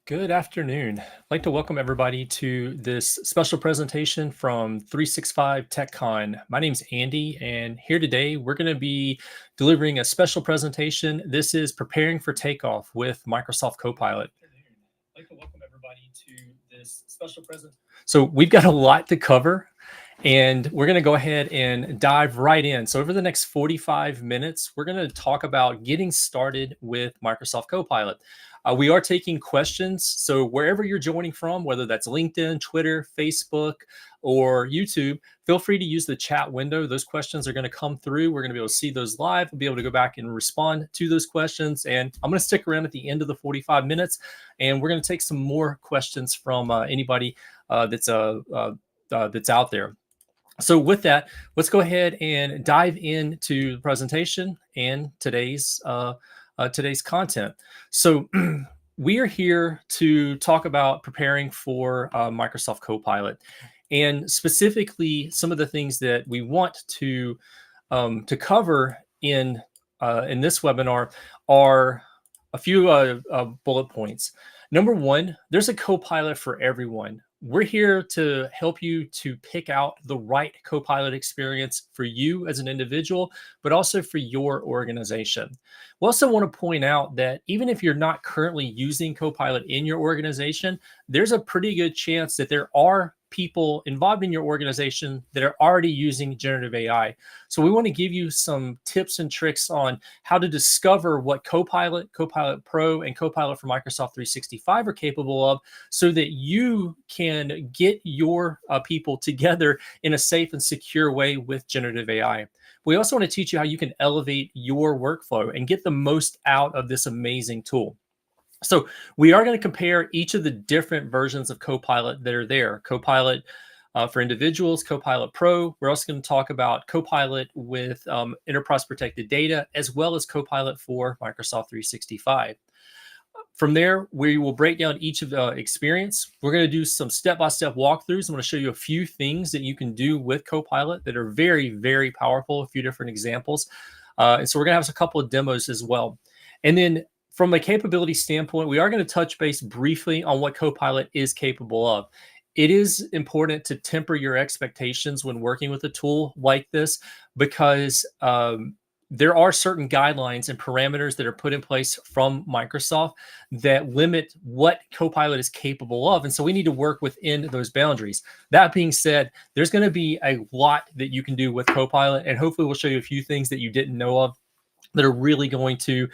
Good afternoon. I'd like to welcome everybody to this special presentation from 365 TechCon. My name's Andy, and here today we're going to be delivering a special presentation. This is Preparing for Takeoff with Microsoft Copilot. I'd like to welcome everybody to this special presentation. So we've got a lot to cover, and we're going to go ahead and dive right in. So over the next 45 minutes, we're going to talk about getting started with Microsoft Copilot. We are taking questions. So wherever you're joining from, whether that's LinkedIn, Twitter, Facebook, or YouTube, feel free to use the chat window. Those questions are going to come through. We're going to be able to see those live. We'll be able to go back and respond to those questions. And I'm going to stick around at the end of the 45 minutes, and we're going to take some more questions from anybody that's out there. So with that, let's go ahead and dive into the presentation and today's content. So we are here to talk about preparing for Microsoft Copilot, and specifically some of the things that we want to cover in this webinar are a few bullet points. Number one, there's a Copilot for everyone. We're here to help you to pick out the right Copilot experience for you as an individual, but also for your organization. We also want to point out that even if you're not currently using Copilot in your organization, there's a pretty good chance that there are people involved in your organization that are already using generative AI. So we want to give you some tips and tricks on how to discover what Copilot, Copilot Pro, and Copilot for Microsoft 365 are capable of, so that you can get your people together in a safe and secure way with generative AI. We also want to teach you how you can elevate your workflow and get the most out of this amazing tool. So we are going to compare each of the different versions of Copilot that are there. Copilot for individuals, Copilot Pro. We're also going to talk about Copilot with enterprise protected data, as well as Copilot for Microsoft 365. From there, we will break down each of the experience. We're going to do some step-by-step walkthroughs. I'm going to show you a few things that you can do with Copilot that are very, very powerful, a few different examples. And so we're going to have a couple of demos as well. And then from a capability standpoint, we are going to touch base briefly on what Copilot is capable of. It is important to temper your expectations when working with a tool like this, because there are certain guidelines and parameters that are put in place from Microsoft that limit what Copilot is capable of. And so we need to work within those boundaries. That being said, there's going to be a lot that you can do with Copilot, and hopefully we'll show you a few things that you didn't know of that are really going to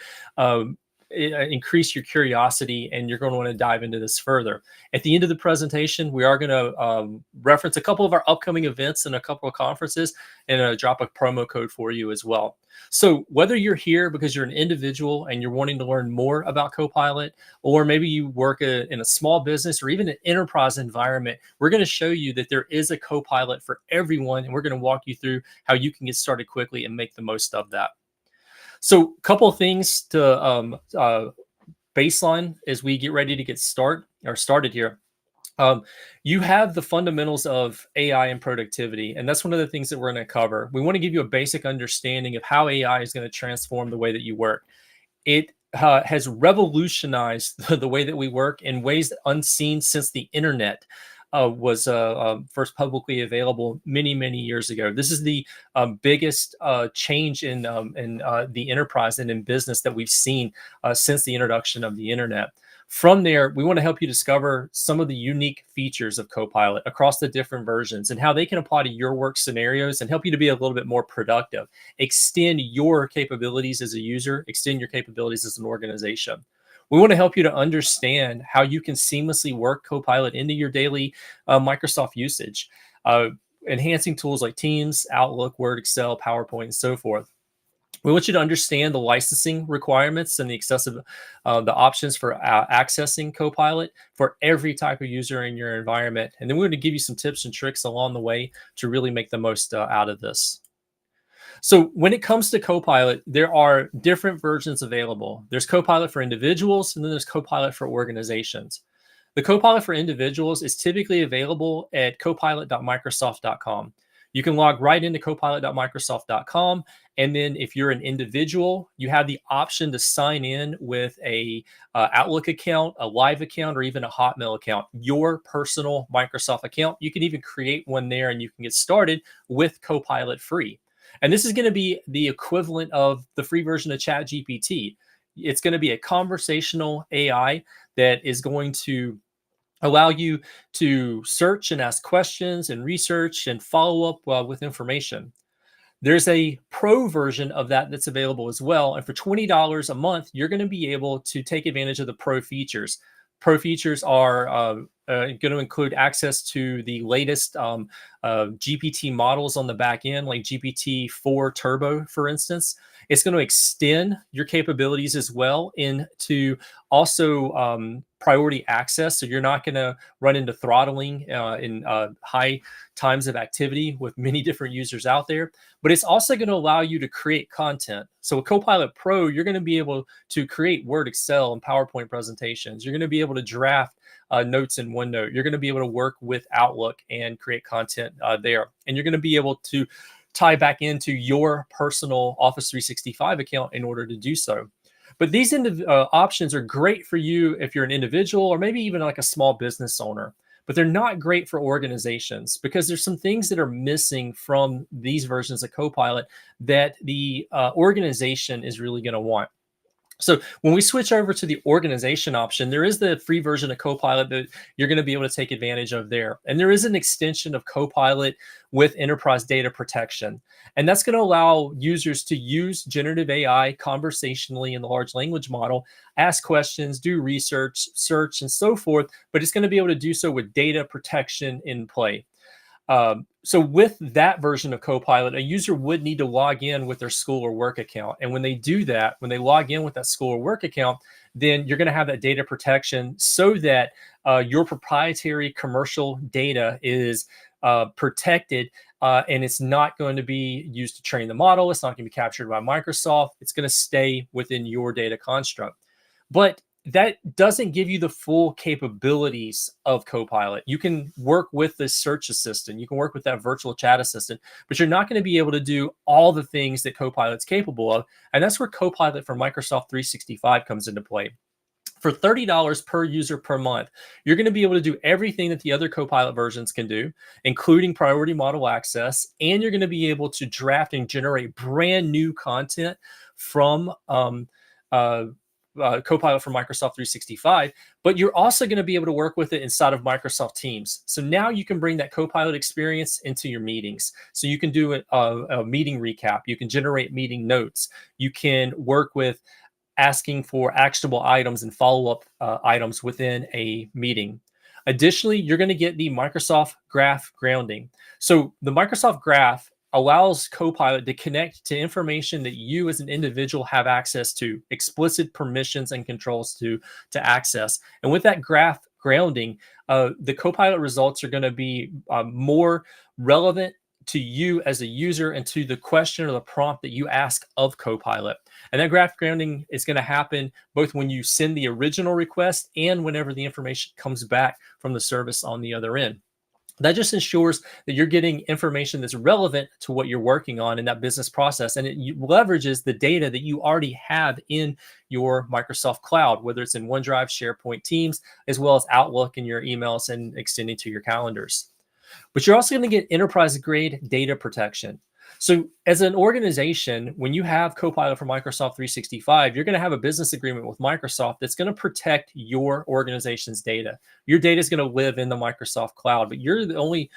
increase your curiosity, and you're going to want to dive into this further. At the end of the presentation, we are going to reference a couple of our upcoming events and a couple of conferences, and drop a promo code for you as well. So whether you're here because you're an individual and you're wanting to learn more about Copilot, or maybe you work in a small business or even an enterprise environment, we're going to show you that there is a Copilot for everyone, and we're going to walk you through how you can get started quickly and make the most of that. So a couple of things to baseline as we get ready to get started here. You have the fundamentals of AI and productivity, and that's one of the things that we're going to cover. We want to give you a basic understanding of how AI is going to transform the way that you work. It has revolutionized the way that we work in ways unseen since the internet was first publicly available many, many years ago. This is the biggest change in the enterprise and in business that we've seen since the introduction of the internet. From there, we want to help you discover some of the unique features of Copilot across the different versions and how they can apply to your work scenarios and help you to be a little bit more productive, extend your capabilities as a user, extend your capabilities as an organization. We want to help you to understand how you can seamlessly work Copilot into your daily Microsoft usage, enhancing tools like Teams, Outlook, Word, Excel, PowerPoint, and so forth. We want you to understand the licensing requirements and the options for accessing Copilot for every type of user in your environment. And then we're going to give you some tips and tricks along the way to really make the most out of this. So when it comes to Copilot, there are different versions available. There's Copilot for individuals, and then there's Copilot for organizations. The Copilot for individuals is typically available at copilot.microsoft.com. You can log right into copilot.microsoft.com. And then if you're an individual, you have the option to sign in with a Outlook account, a Live account, or even a Hotmail account, your personal Microsoft account. You can even create one there and you can get started with Copilot free. And this is going to be the equivalent of the free version of ChatGPT. It's going to be a conversational AI that is going to allow you to search and ask questions and research and follow up with information. There's a pro version of that that's available as well. And for $20 a month, you're going to be able to take advantage of the pro features. Pro features are going to include access to the latest GPT models on the back end, like GPT-4 Turbo, for instance. It's going to extend your capabilities as well into also priority access. So you're not going to run into throttling in high times of activity with many different users out there. But it's also going to allow you to create content. So with Copilot Pro, you're going to be able to create Word, Excel, and PowerPoint presentations. You're going to be able to draft notes in OneNote. You're going to be able to work with Outlook and create content there. And you're going to be able to tie back into your personal Office 365 account in order to do so. But these options are great for you if you're an individual or maybe even like a small business owner. But they're not great for organizations because there's some things that are missing from these versions of Copilot that the organization is really going to want. So when we switch over to the organization option, there is the free version of Copilot that you're going to be able to take advantage of there. And there is an extension of Copilot with enterprise data protection. And that's going to allow users to use generative AI conversationally in the large language model, ask questions, do research, search, and so forth. But it's going to be able to do so with data protection in play. So with that version of Copilot, a user would need to log in with their school or work account. And when they do that, when they log in with that school or work account, then you're going to have that data protection so that your proprietary commercial data is protected and it's not going to be used to train the model. It's not going to be captured by Microsoft. It's going to stay within your data construct. But that doesn't give you the full capabilities of Copilot. You can work with the search assistant, you can work with that virtual chat assistant, but you're not going to be able to do all the things that Copilot's capable of. And that's where Copilot for Microsoft 365 comes into play. For $30 per user per month, you're going to be able to do everything that the other Copilot versions can do, including priority model access, and you're going to be able to draft and generate brand new content from Copilot for Microsoft 365, but you're also going to be able to work with it inside of Microsoft Teams. So now you can bring that Copilot experience into your meetings. So you can do a meeting recap. You can generate meeting notes. You can work with asking for actionable items and follow-up items within a meeting. Additionally, you're going to get the Microsoft Graph grounding. So the Microsoft Graph allows Copilot to connect to information that you as an individual have access to, explicit permissions and controls to access. And with that graph grounding, the Copilot results are going to be more relevant to you as a user and to the question or the prompt that you ask of Copilot. And that graph grounding is going to happen both when you send the original request and whenever the information comes back from the service on the other end. That just ensures that you're getting information that's relevant to what you're working on in that business process. And it leverages the data that you already have in your Microsoft Cloud, whether it's in OneDrive, SharePoint, Teams, as well as Outlook in your emails and extending to your calendars. But you're also going to get enterprise grade data protection. So as an organization, when you have Copilot for Microsoft 365, you're going to have a business agreement with Microsoft that's going to protect your organization's data. Your data is going to live in the Microsoft cloud, but you're the only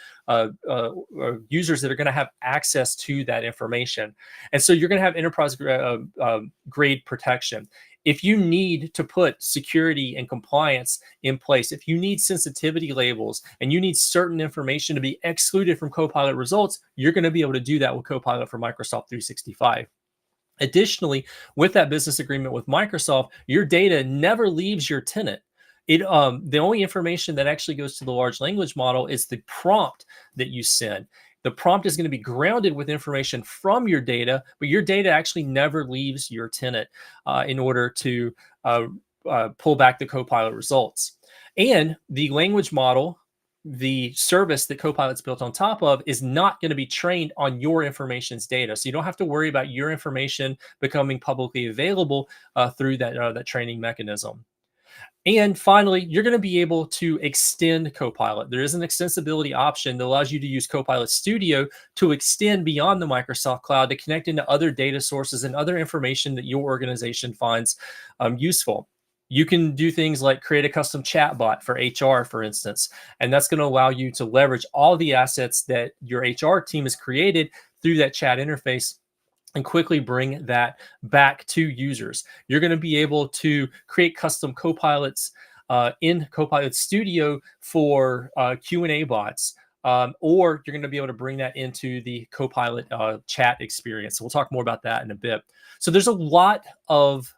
users that are going to have access to that information. And so you're going to have enterprise grade protection. If you need to put security and compliance in place, if you need sensitivity labels and you need certain information to be excluded from Copilot results, you're going to be able to do that with Copilot for Microsoft 365. Additionally, with that business agreement with Microsoft, your data never leaves your tenant. The only information that actually goes to the large language model is the prompt that you send. The prompt is going to be grounded with information from your data, but your data actually never leaves your tenant in order to pull back the Copilot results. And the language model the service that Copilot's built on top of is not going to be trained on your information's data. So you don't have to worry about your information becoming publicly available through that training mechanism. And finally, you're going to be able to extend Copilot. There is an extensibility option that allows you to use Copilot Studio to extend beyond the Microsoft Cloud to connect into other data sources and other information that your organization finds useful. You can do things like create a custom chatbot for HR, for instance, and that's going to allow you to leverage all the assets that your HR team has created through that chat interface and quickly bring that back to users. You're going to be able to create custom copilots in Copilot Studio for Q&A bots. Or you're going to be able to bring that into the Copilot chat experience. So we'll talk more about that in a bit. So there's a lot of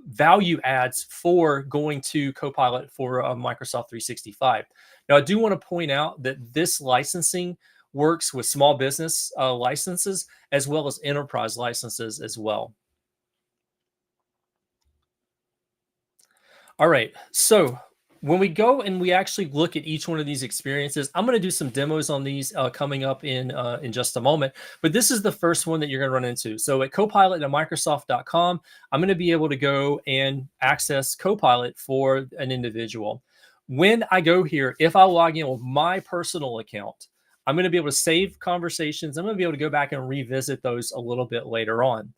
value adds for going to Copilot for Microsoft 365. Now, I do want to point out that this licensing works with small business licenses as well as enterprise licenses as well. All right, so when we go and we actually look at each one of these experiences, I'm going to do some demos on these coming up in just a moment. But this is the first one that you're going to run into. So at Copilot at Microsoft.com, I'm going to be able to go and access Copilot for an individual. When I go here, if I log in with my personal account, I'm going to be able to save conversations. I'm going to be able to go back and revisit those a little bit later on.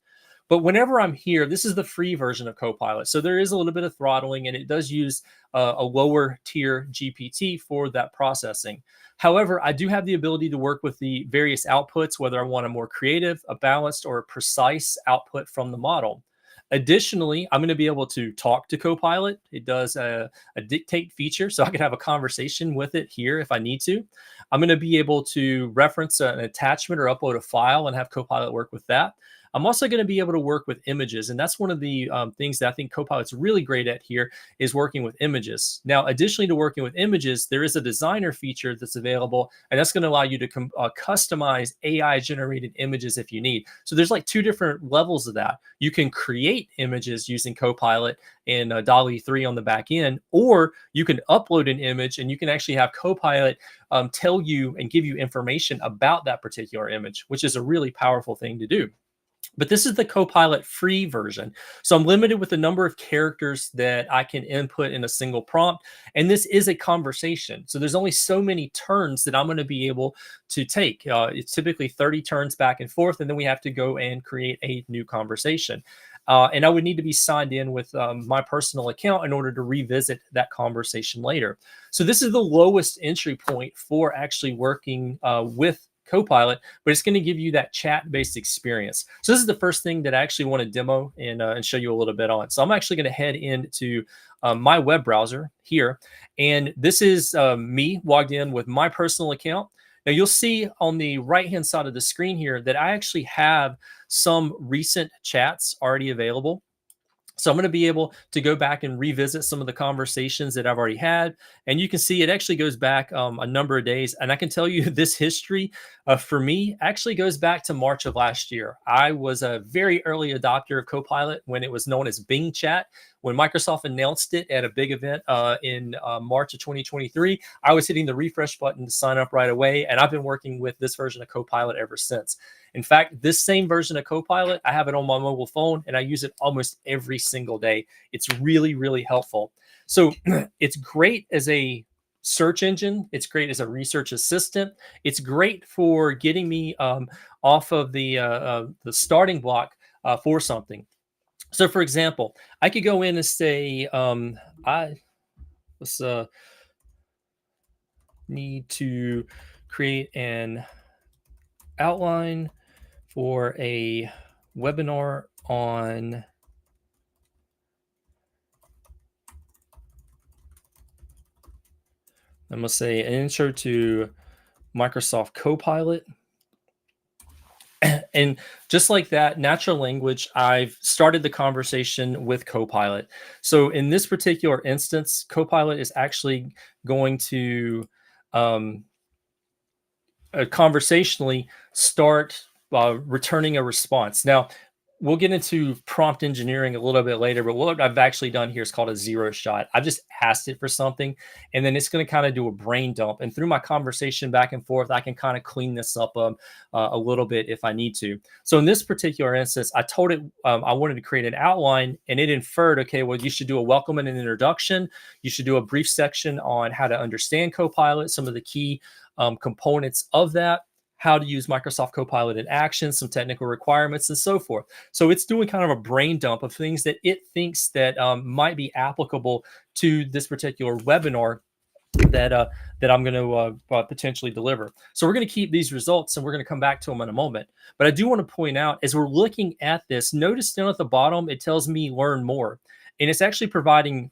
But whenever I'm here, this is the free version of Copilot. So there is a little bit of throttling, and it does use a lower tier GPT for that processing. However, I do have the ability to work with the various outputs, whether I want a more creative, a balanced, or a precise output from the model. Additionally, I'm going to be able to talk to Copilot. It does a dictate feature, so I could have a conversation with it here if I need to. I'm going to be able to reference an attachment or upload a file and have Copilot work with that. I'm also going to be able to work with images, and that's one of the things that I think Copilot's really great at here is working with images. Now, additionally to working with images, there is a designer feature that's available, and that's going to allow you to customize AI-generated images if you need. So there's like two different levels of that. You can create images using Copilot and DALL-E 3 on the back end, or you can upload an image and you can actually have Copilot tell you and give you information about that particular image, which is a really powerful thing to do. But this is the Copilot free version. So I'm limited with the number of characters that I can input in a single prompt. And this is a conversation. So there's only so many turns that I'm going to be able to take. It's typically 30 turns back and forth, and then we have to go and create a new conversation. And I would need to be signed in with my personal account in order to revisit that conversation later. So this is the lowest entry point for actually working with Copilot, but it's going to give you that chat-based experience. So this is the first thing that I actually want to demo and show you a little bit on. So I'm actually going to head into my web browser here, and this is me logged in with my personal account. Now you'll see on the right-hand side of the screen here that I actually have some recent chats already available. So I'm going to be able to go back and revisit some of the conversations that I've already had. And you can see it actually goes back a number of days. And I can tell you this history for me actually goes back to March of last year. I was a very early adopter of Copilot when it was known as Bing Chat. When Microsoft announced it at a big event in March of 2023, I was hitting the refresh button to sign up right away. And I've been working with this version of Copilot ever since. In fact, this same version of Copilot, I have it on my mobile phone and I use it almost every single day. It's really, really helpful. So it's great as a search engine. It's great as a research assistant. It's great for getting me off of the starting block for something. So for example, I could go in and say, let's need to create an outline for a webinar on I'm going to say an intro to Microsoft Copilot. And just like that, natural language, I've started the conversation with Copilot. So in this particular instance, Copilot is actually going to conversationally start returning a response. Now, we'll get into prompt engineering a little bit later, but what I've actually done here is called a zero shot. I've just asked it for something, and then it's going to kind of do a brain dump. And through my conversation back and forth, I can kind of clean this up a little bit if I need to. So in this particular instance, I told it I wanted to create an outline, and it inferred, okay, well, you should do a welcome and an introduction. You should do a brief section on how to understand Copilot, some of the key components of that, how to use Microsoft Copilot in action, some technical requirements, and so forth. So it's doing kind of a brain dump of things that it thinks that might be applicable to this particular webinar that I'm going to potentially deliver. So we're going to keep these results, and we're going to come back to them in a moment. But I do want to point out, as we're looking at this, notice down at the bottom it tells me learn more, and it's actually providing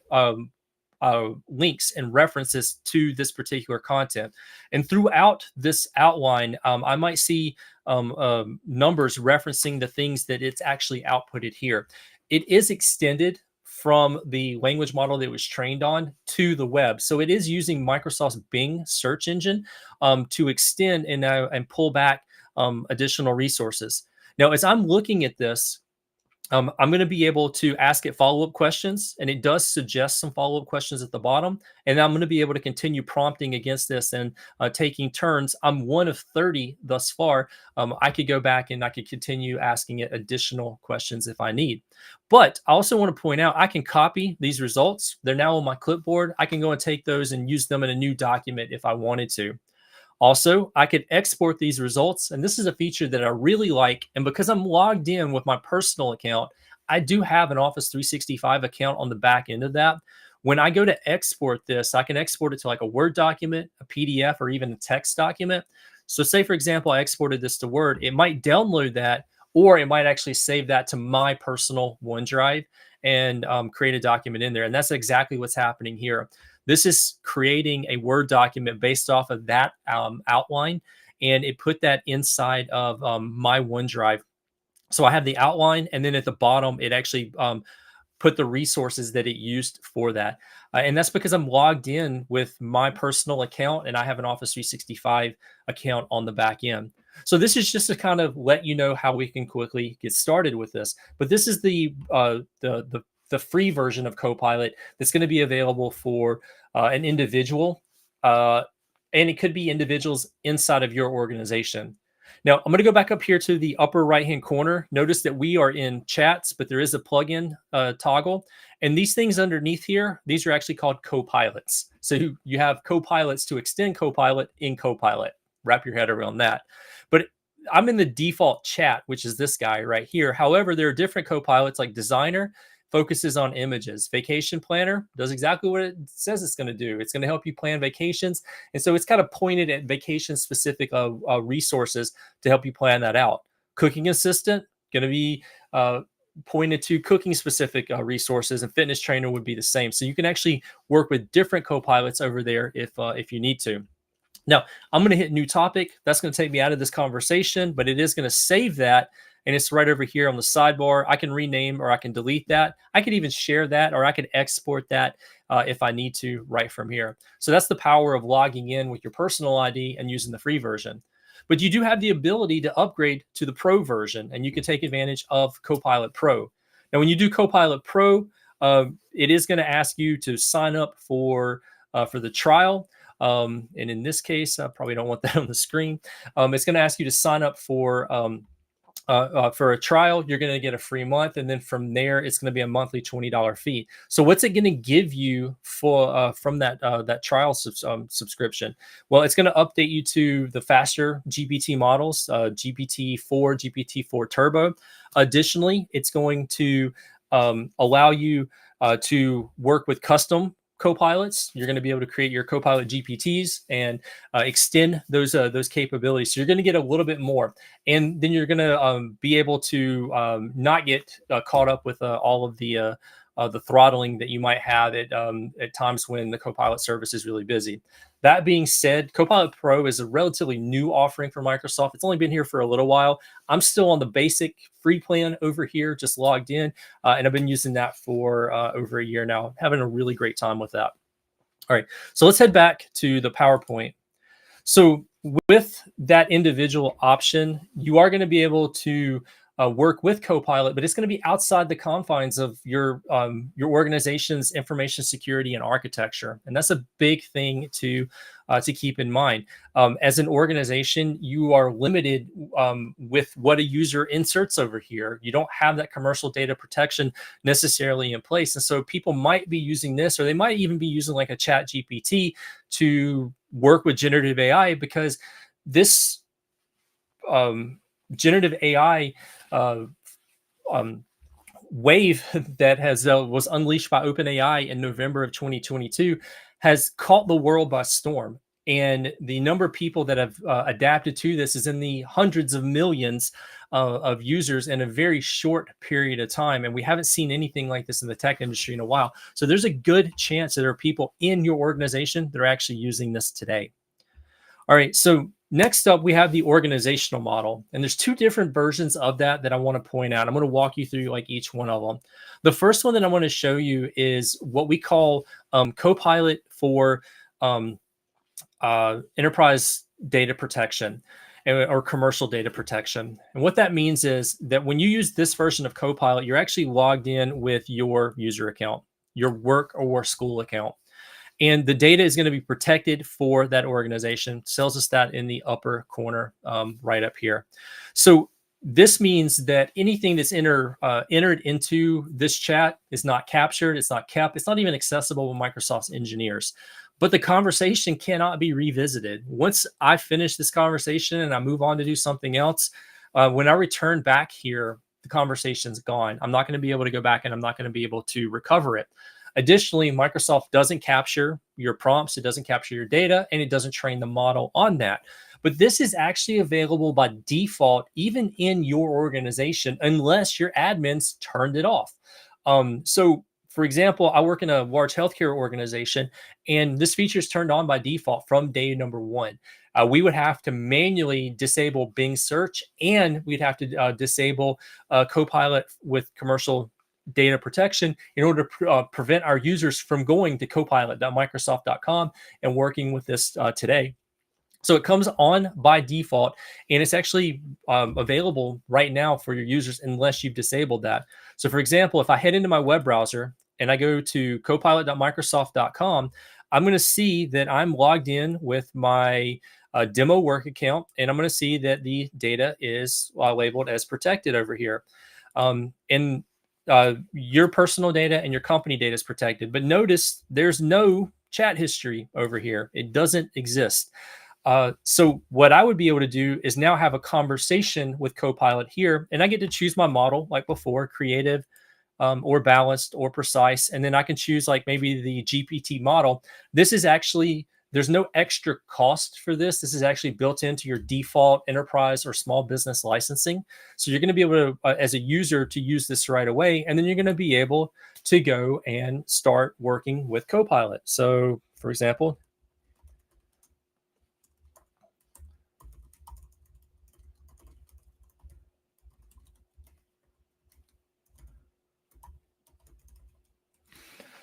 links and references to this particular content. And throughout this outline, I might see numbers referencing the things that it's actually outputted here. It is extended from the language model that it was trained on to the web. So it is using Microsoft's Bing search engine to extend and pull back additional resources. Now, as I'm looking at this, I'm going to be able to ask it follow-up questions, and it does suggest some follow-up questions at the bottom. And I'm going to be able to continue prompting against this and taking turns. I'm one of 30 thus far. I could go back and I could continue asking it additional questions if I need. But I also want to point out I can copy these results. They're now on my clipboard. I can go and take those and use them in a new document if I wanted to. Also, I could export these results, and this is a feature that I really like. And because I'm logged in with my personal account, I do have an Office 365 account on the back end of that. When I go to export this, I can export it to like a Word document, a PDF, or even a text document. So say, for example, I exported this to Word, it might download that, or it might actually save that to my personal OneDrive and create a document in there. And that's exactly what's happening here. This is creating a Word document based off of that outline, and it put that inside of my OneDrive. So I have the outline, and then at the bottom, it actually put the resources that it used for that. And that's because I'm logged in with my personal account, and I have an Office 365 account on the back end. So this is just to kind of let you know how we can quickly get started with this. But this is the free version of Copilot that's going to be available for an individual, and it could be individuals inside of your organization. Now, I'm going to go back up here to the upper right-hand corner. Notice that we are in chats, but there is a plugin toggle. And these things underneath here, these are actually called copilots. So you have copilots to extend Copilot in Copilot. Wrap your head around that. But I'm in the default chat, which is this guy right here. However, there are different copilots like Designer, focuses on images. Vacation Planner does exactly what it says it's going to do. It's going to help you plan vacations. And so it's kind of pointed at vacation-specific resources to help you plan that out. Cooking Assistant, going to be pointed to cooking-specific resources, and Fitness Trainer would be the same. So you can actually work with different copilots over there if you need to. Now, I'm going to hit new topic. That's going to take me out of this conversation, but it is going to save that. And it's right over here on the sidebar. I can rename or I can delete that. I could even share that, or I could export that if I need to right from here. So that's the power of logging in with your personal ID and using the free version. But you do have the ability to upgrade to the Pro version, and you can take advantage of Copilot Pro. Now, when you do Copilot Pro, it is going to ask you to sign up for the trial. And in this case, I probably don't want that on the screen. It's going to ask you to sign up for a trial. You're going to get a free month, and then from there, it's going to be a monthly $20 fee. So, what's it going to give you for from that trial subscription? Well, it's going to update you to the faster GPT models, GPT-4, GPT-4 Turbo. Additionally, it's going to allow you to work with custom copilots. You're going to be able to create your Copilot GPTs and extend those capabilities. So you're going to get a little bit more, and then you're going to be able to not get caught up with all of the throttling that you might have at times when the Copilot service is really busy. That being said, Copilot Pro is a relatively new offering for Microsoft. It's only been here for a little while. I'm still on the basic free plan over here, just logged in, and I've been using that for over a year now, having a really great time with that. All right, so let's head back to the PowerPoint. So with that individual option, you are going to be able to work with Copilot, but it's going to be outside the confines of your organization's information security and architecture, and that's a big thing to keep in mind. As an organization, you are limited with what a user inserts over here. You don't have that commercial data protection necessarily in place, and so people might be using this, or they might even be using like a Chat GPT to work with generative AI, because this generative AI uh, um, wave that has was unleashed by OpenAI in November of 2022 has caught the world by storm. And the number of people that have adapted to this is in the hundreds of millions of users in a very short period of time. And we haven't seen anything like this in the tech industry in a while. So there's a good chance that there are people in your organization that are actually using this today. All right, so next up, we have the organizational model. And there's two different versions of that I want to point out. I'm going to walk you through like each one of them. The first one that I want to show you is what we call Copilot for um, enterprise data protection or commercial data protection. And what that means is that when you use this version of Copilot, you're actually logged in with your user account, your work or school account. And the data is going to be protected for that organization. Tells us that in the upper corner, right up here. So this means that anything that's entered into this chat is not captured, it's not kept, it's not even accessible with Microsoft's engineers. But the conversation cannot be revisited. Once I finish this conversation and I move on to do something else, when I return back here, the conversation's gone. I'm not going to be able to go back, and I'm not going to be able to recover it. Additionally, Microsoft doesn't capture your prompts, it doesn't capture your data, and it doesn't train the model on that. But this is actually available by default, even in your organization, unless your admins turned it off. So, for example, I work in a large healthcare organization, and this feature is turned on by default from day number one. We would have to manually disable Bing search, and we'd have to disable Copilot with commercial data protection in order to prevent our users from going to copilot.microsoft.com and working with this today. So it comes on by default, and it's actually available right now for your users unless you've disabled that. So, for example, if I head into my web browser and I go to copilot.microsoft.com, I'm going to see that I'm logged in with my demo work account, and I'm going to see that the data is labeled as protected over here. And your personal data and your company data is protected. But notice there's no chat history over here. It doesn't exist. So what I would be able to do is now have a conversation with Copilot here, and I get to choose my model like before, creative, or balanced or precise. And then I can choose like maybe the GPT model. This is actually, there's no extra cost for this. This is actually built into your default enterprise or small business licensing. So you're going to be able to, as a user, to use this right away. And then you're going to be able to go and start working with Copilot. So for example,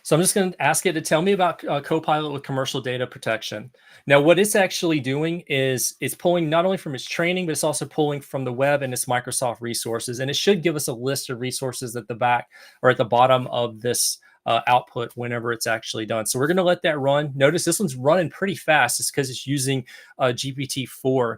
so I'm just going to ask it to tell me about Copilot with commercial data protection. Now, what it's actually doing is it's pulling not only from its training, but it's also pulling from the web and its Microsoft resources. And it should give us a list of resources at the back or at the bottom of this output whenever it's actually done. So we're going to let that run. Notice this one's running pretty fast. It's because it's using GPT-4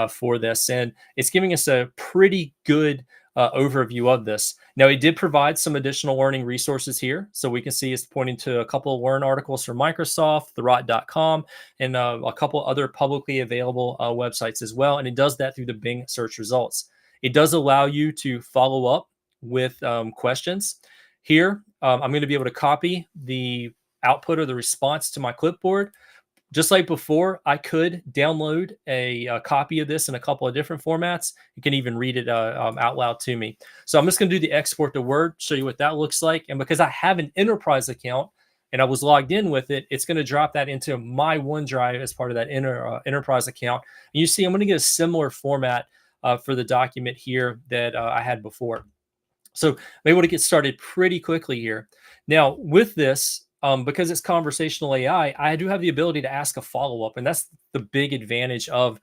for this. And it's giving us a pretty good overview of this. Now, it did provide some additional learning resources here. So we can see it's pointing to a couple of Learn articles from Microsoft, therot.com, and a couple other publicly available websites as well. And it does that through the Bing search results. It does allow you to follow up with questions. Here, I'm going to be able to copy the output or the response to my clipboard. Just like before, I could download a copy of this in a couple of different formats. You can even read it out loud to me. So I'm just going to do the export to Word, show you what that looks like. And because I have an enterprise account and I was logged in with it, it's going to drop that into my OneDrive as part of that enterprise account. And you see, I'm going to get a similar format for the document here that I had before. So I'm able to get started pretty quickly here. Now, with this, because it's conversational AI, I do have the ability to ask a follow-up, and that's the big advantage of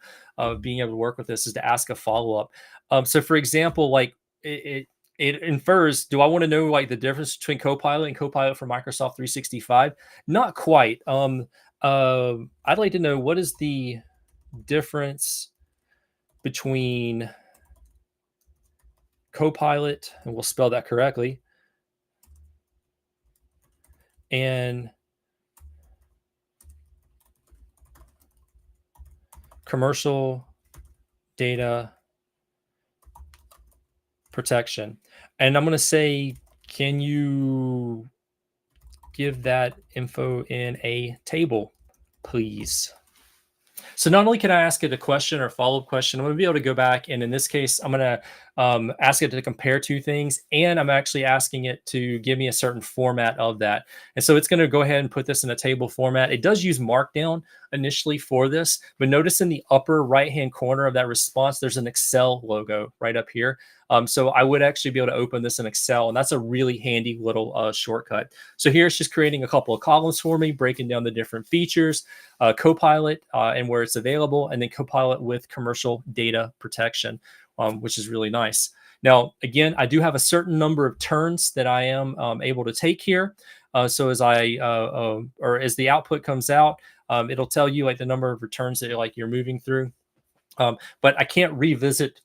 being able to work with this, is to ask a follow-up. So, for example, like it infers, do I want to know like the difference between Copilot and Copilot for Microsoft 365? Not quite. I'd like to know, what is the difference between Copilot, and we'll spell that correctly, and commercial data protection. And I'm going to say, can you give that info in a table, please? So not only can I ask it a question or a follow-up question, I'm going to be able to go back, and in this case, I'm going to ask it to compare two things, and I'm actually asking it to give me a certain format of that. And so it's going to go ahead and put this in a table format. It does use Markdown initially for this, but notice in the upper right-hand corner of that response, there's an Excel logo right up here. So I would actually be able to open this in Excel, and that's a really handy little shortcut. So here it's just creating a couple of columns for me, breaking down the different features, Copilot and where it's available, and then Copilot with commercial data protection, which is really nice. Now, again, I do have a certain number of turns that I am able to take here. So as as the output comes out, it'll tell you like the number of returns that you're moving through. But I can't revisit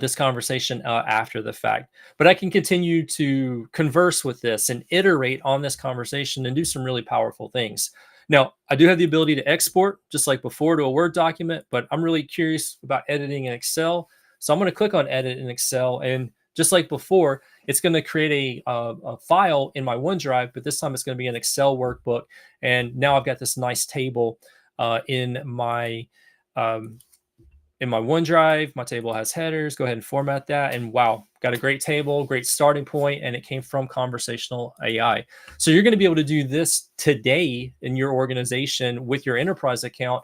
this conversation after the fact, but I can continue to converse with this and iterate on this conversation and do some really powerful things. Now, I do have the ability to export just like before to a Word document, but I'm really curious about editing in Excel. So I'm going to click on edit in Excel, and just like before, it's going to create a file in my OneDrive, but this time it's going to be an Excel workbook. And now I've got this nice table in my OneDrive. My table has headers. Go ahead and format that. And wow, got a great table, great starting point, and it came from conversational AI. So you're going to be able to do this today in your organization with your enterprise account,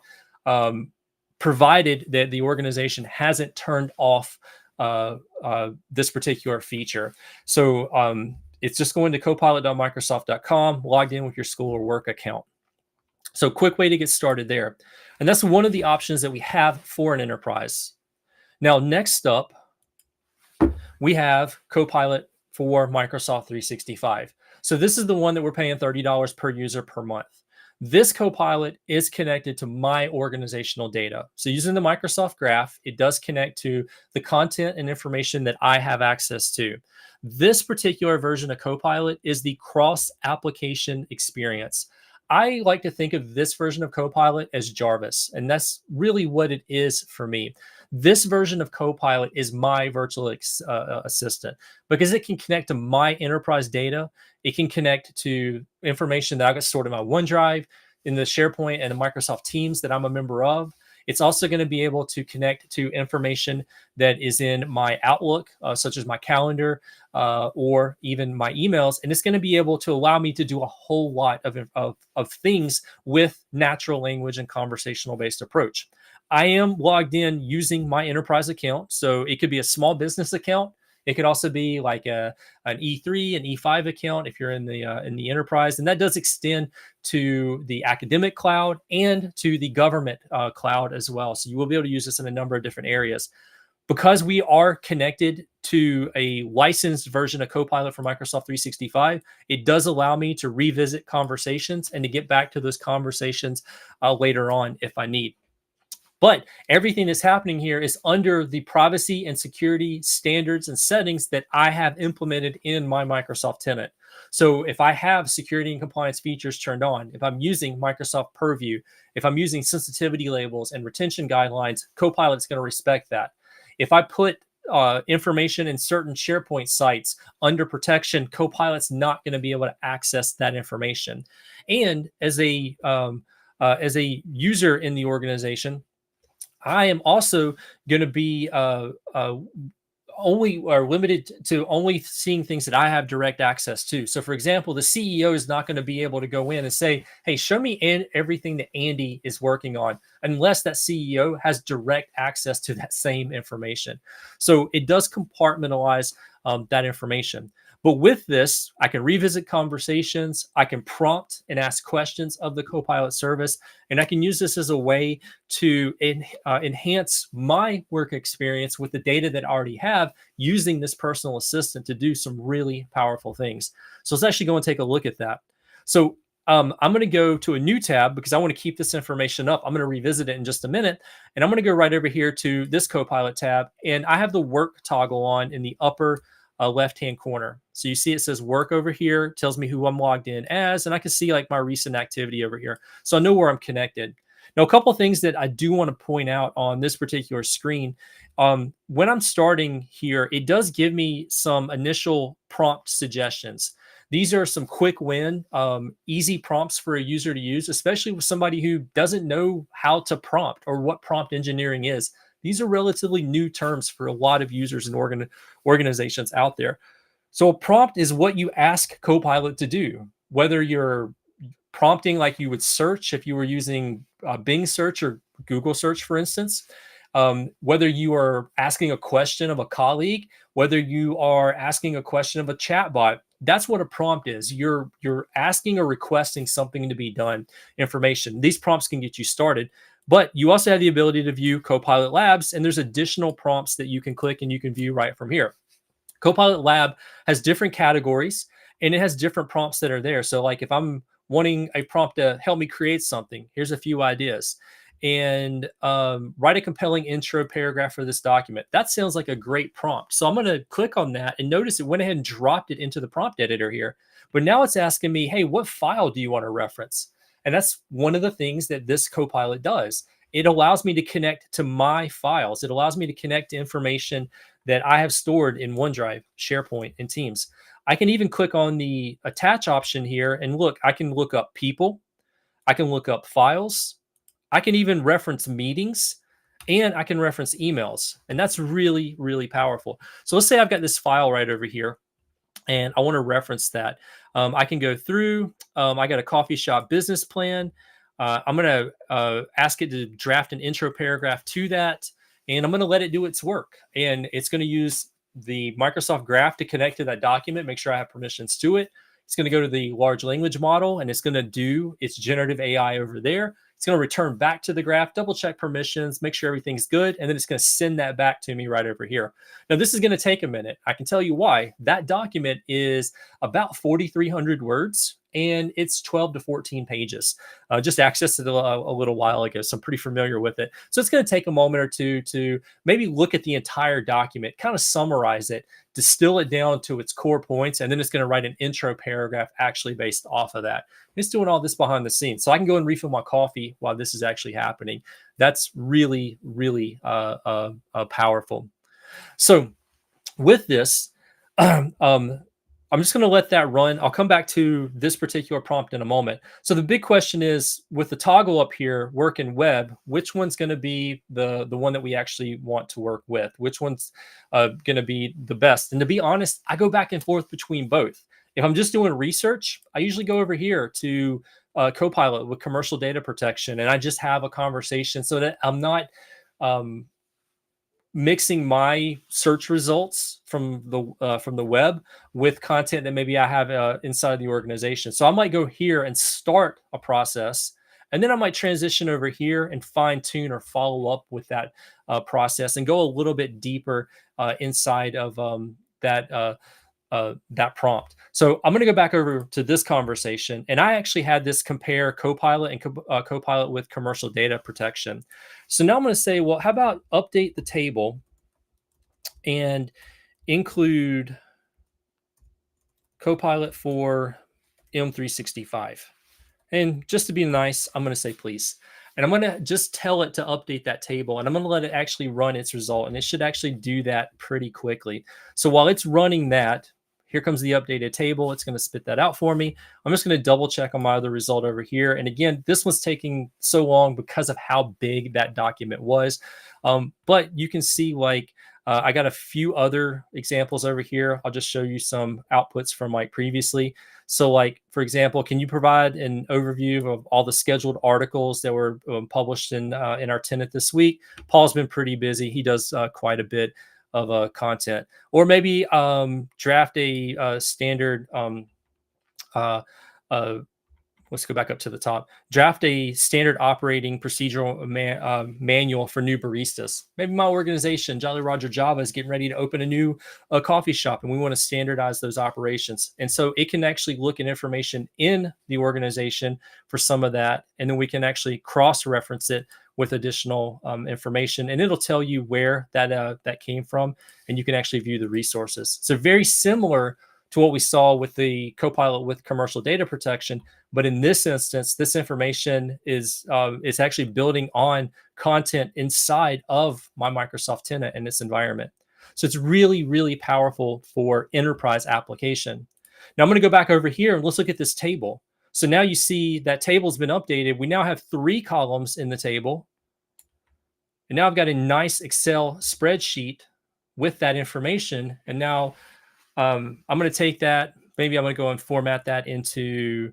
provided that the organization hasn't turned off this particular feature. So it's just going to copilot.microsoft.com, logged in with your school or work account. So quick way to get started there. And that's one of the options that we have for an enterprise. Now, next up, we have Copilot for Microsoft 365. So this is the one that we're paying $30 per user per month. This Copilot is connected to my organizational data. So using the Microsoft Graph, it does connect to the content and information that I have access to. This particular version of Copilot is the cross-application experience. I like to think of this version of Copilot as Jarvis, and that's really what it is for me. This version of Copilot is my virtual assistant because it can connect to my enterprise data. It can connect to information that I got stored in my OneDrive, in the SharePoint, and the Microsoft Teams that I'm a member of. It's also going to be able to connect to information that is in my Outlook, such as my calendar or even my emails. And it's going to be able to allow me to do a whole lot of things with natural language and conversational-based approach. I am logged in using my enterprise account. So it could be a small business account. It could also be like an E3, an E5 account if you're in the enterprise, and that does extend to the academic cloud and to the government cloud as well. So you will be able to use this in a number of different areas. Because we are connected to a licensed version of Copilot for Microsoft 365, it does allow me to revisit conversations and to get back to those conversations later on if I need. But everything that's happening here is under the privacy and security standards and settings that I have implemented in my Microsoft tenant. So if I have security and compliance features turned on, if I'm using Microsoft Purview, if I'm using sensitivity labels and retention guidelines, Copilot's going to respect that. If I put information in certain SharePoint sites under protection, Copilot's not going to be able to access that information. And as a user in the organization, I am also going to be only or limited to only seeing things that I have direct access to. So for example, the CEO is not going to be able to go in and say, hey, show me everything that Andy is working on, unless that CEO has direct access to that same information. So it does compartmentalize that information. But with this, I can revisit conversations, I can prompt and ask questions of the Copilot service, and I can use this as a way to enhance my work experience with the data that I already have using this personal assistant to do some really powerful things. So let's actually go and take a look at that. So I'm going to go to a new tab because I want to keep this information up. I'm going to revisit it in just a minute. And I'm going to go right over here to this Copilot tab. And I have the work toggle on in the upper left-hand corner. So you see it says work over here, tells me who I'm logged in as, and I can see like my recent activity over here. So I know where I'm connected. Now, a couple of things that I do want to point out on this particular screen. When I'm starting here, it does give me some initial prompt suggestions. These are some quick win, easy prompts for a user to use, especially with somebody who doesn't know how to prompt or what prompt engineering is. These are relatively new terms for a lot of users and organizations out there. So a prompt is what you ask Copilot to do, whether you're prompting like you would search if you were using Bing search or Google search, for instance, whether you are asking a question of a colleague, whether you are asking a question of a chatbot. That's what a prompt is. You're asking or requesting something to be done, information. These prompts can get you started, but you also have the ability to view Copilot Labs, and there's additional prompts that you can click and you can view right from here. Copilot Lab has different categories and it has different prompts that are there. So like if I'm wanting a prompt to help me create something, here's a few ideas. And write a compelling intro paragraph for this document. That sounds like a great prompt. So I'm going to click on that and notice it went ahead and dropped it into the prompt editor here. But now it's asking me, hey, what file do you want to reference? And that's one of the things that this Copilot does. It allows me to connect to my files. It allows me to connect to information that I have stored in OneDrive, SharePoint, and Teams. I can even click on the attach option here and look, I can look up people. I can look up files. I can even reference meetings and I can reference emails. And that's really, really powerful. So let's say I've got this file right over here and I want to reference that. I can go through, I got a coffee shop business plan. I'm going to ask it to draft an intro paragraph to that. And I'm going to let it do its work. And it's going to use the Microsoft Graph to connect to that document, make sure I have permissions to it. It's going to go to the large language model and it's going to do its generative AI over there. It's going to return back to the graph, double check permissions, make sure everything's good, and then it's going to send that back to me right over here. Now, this is going to take a minute. I can tell you why. That document is about 4,300 words, and it's 12 to 14 pages. Just accessed it a little while ago, so I'm pretty familiar with it. So it's going to take a moment or two to maybe look at the entire document, kind of summarize it, distill it down to its core points, and then it's going to write an intro paragraph actually based off of that. It's doing all this behind the scenes. So I can go and refill my coffee while this is actually happening. That's really, really powerful. So with this, I'm just going to let that run. I'll come back to this particular prompt in a moment. So the big question is, with the toggle up here, work and web, which one's going to be the one that we actually want to work with? Which one's going to be the best? And to be honest, I go back and forth between both. If I'm just doing research, I usually go over here to Copilot with commercial data protection, and I just have a conversation so that I'm not mixing my search results from the web with content that maybe I have inside the organization. So I might go here and start a process, and then I might transition over here and fine tune or follow up with that process and go a little bit deeper inside of that prompt. So I'm going to go back over to this conversation, and I actually had this compare Copilot and Copilot with commercial data protection. So now I'm going to say, well, how about update the table and include Copilot for M365. And just to be nice, I'm going to say please. And I'm going to just tell it to update that table, and I'm going to let it actually run its result, and it should actually do that pretty quickly. So while it's running that, here comes the updated table. It's going to spit that out for me. I'm just going to double check on my other result over here. And again, this was taking so long because of how big that document was. But you can see like I got a few other examples over here. I'll just show you some outputs from like previously. So like, for example, can you provide an overview of all the scheduled articles that were published in our tenant this week? Paul's been pretty busy. He does quite a bit of content, or maybe draft a standard uh, uh, let's go back up to the top. Draft a standard operating procedural manual for new baristas. Maybe my organization, Jolly Roger Java, is getting ready to open a new coffee shop, and we want to standardize those operations. And so it can actually look at information in the organization for some of that, and then we can actually cross-reference it with additional information, and it'll tell you where that came from, and you can actually view the resources. So very similar to what we saw with the Copilot with commercial data protection. But in this instance, this information is actually building on content inside of my Microsoft tenant and its environment. So it's really, really powerful for enterprise application. Now I'm going to go back over here and let's look at this table. So now you see that table's been updated. We now have 3 columns in the table. And now I've got a nice Excel spreadsheet with that information. And now I'm going to take that. Maybe I'm going to go and format that into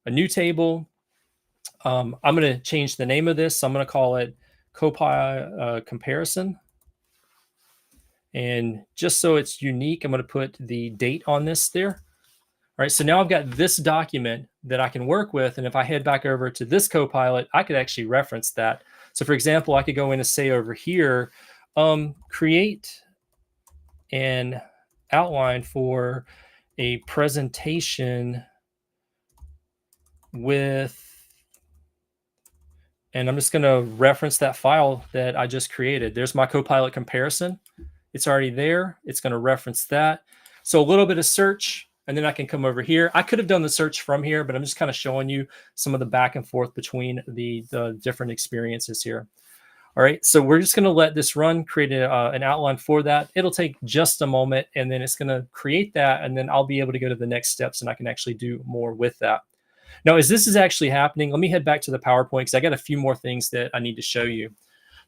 a new table. I'm going to change the name of this. So I'm going to call it Copilot comparison. And just so it's unique, I'm going to put the date on this there. All right, so now I've got this document that I can work with. And if I head back over to this Copilot, I could actually reference that. So for example, I could go in and say over here, create an outline for a presentation with, and I'm just going to reference that file that I just created. There's my Copilot comparison. It's already there. It's going to reference that. So a little bit of search, and then I can come over here. I could have done the search from here, but I'm just kind of showing you some of the back and forth between the different experiences here. All right, so we're just going to let this run, create an outline for that. It'll take just a moment, and then it's going to create that, and then I'll be able to go to the next steps, and I can actually do more with that. Now, as this is actually happening, let me head back to the PowerPoint because I got a few more things that I need to show you.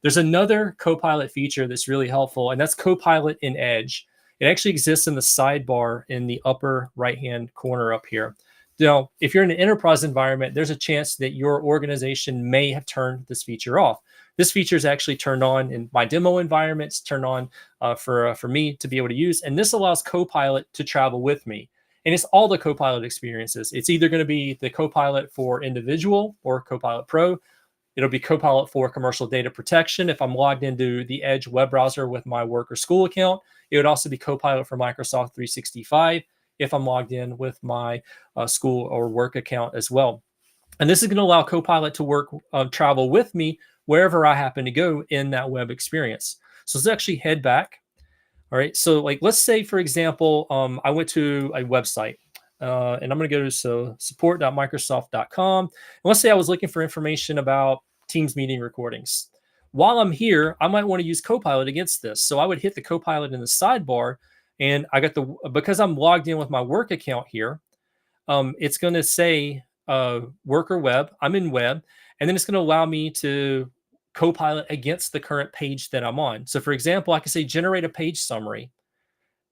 There's another Copilot feature that's really helpful, and that's Copilot in Edge. It actually exists in the sidebar in the upper right-hand corner up here. Now, if you're in an enterprise environment, there's a chance that your organization may have turned this feature off. This feature is actually turned on in my demo environment. It's turned on for me to be able to use. And this allows Copilot to travel with me. And it's all the Copilot experiences. It's either going to be the Copilot for individual or Copilot Pro. It'll be Copilot for commercial data protection. If I'm logged into the Edge web browser with my work or school account, it would also be Copilot for Microsoft 365 if I'm logged in with my school or work account as well. And this is going to allow Copilot to work, travel with me wherever I happen to go in that web experience. So let's actually head back. All right, so like let's say, for example, I went to a website. And I'm going to go to support.microsoft.com. And let's say I was looking for information about Teams meeting recordings. While I'm here, I might want to use Copilot against this. So I would hit the Copilot in the sidebar, and I got because I'm logged in with my work account here, it's going to say work or web. I'm in web, and then it's going to allow me to Copilot against the current page that I'm on. So for example, I can say generate a page summary.